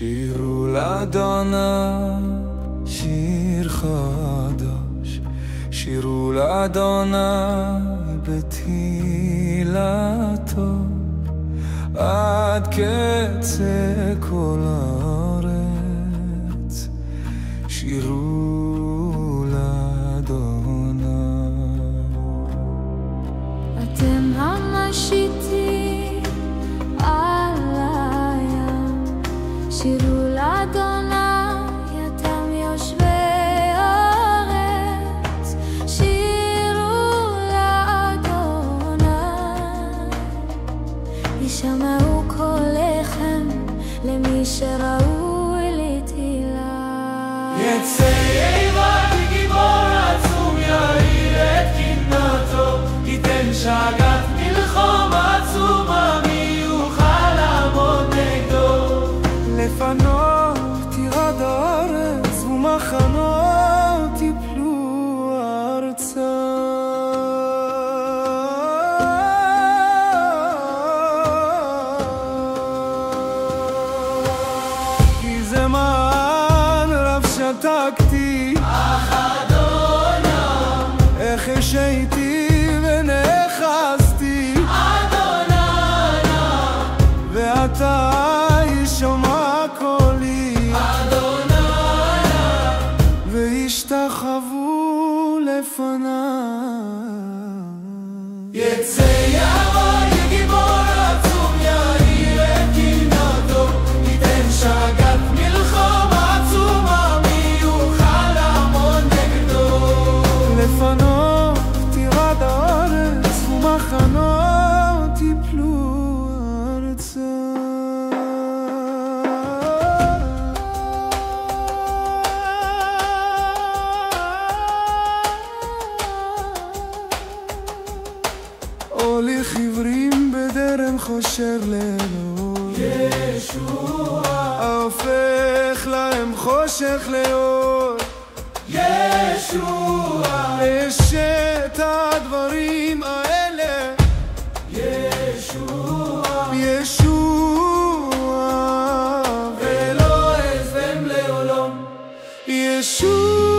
שירו לאדוני שיר חדש, שירו לאדוני בתהילתו עד קצה כל הארץ. שירו לאדוני. אתם המשיטים על הים, שירו לאדוני, אתם יושבי הארץ. שירו לאדוני, ישמעו קולכם למי שראוי לתהילה. יצא אימת גיבור עצום, יאיר את קנאתו, ייתן שגת מלחום עצומה, מי יוכל לעמוד נגדו. לפנות ירד הארץ ומחנות יפלו ארצה. כי זמן רב שתקתי, אך אדוני איך השייתי ונאחזתי, אדוני ואתה ישמע קולי, אדוני וישתחוו לפניי. יצא יעמוד גיבור עצום, יאיר את קנאתו, ייתן שגת מלחום עצומה, מי יוכל לעמוד נגדו. לפנות ירד הארץ ומחנות יפלו ארצה. הוליך עברים בדרם חושר לילות, ישוע ההופך להם חושך לאור, ישוע אשת הדברים האלה, ישוע ישוע ולא אעזבם לעולם, ישוע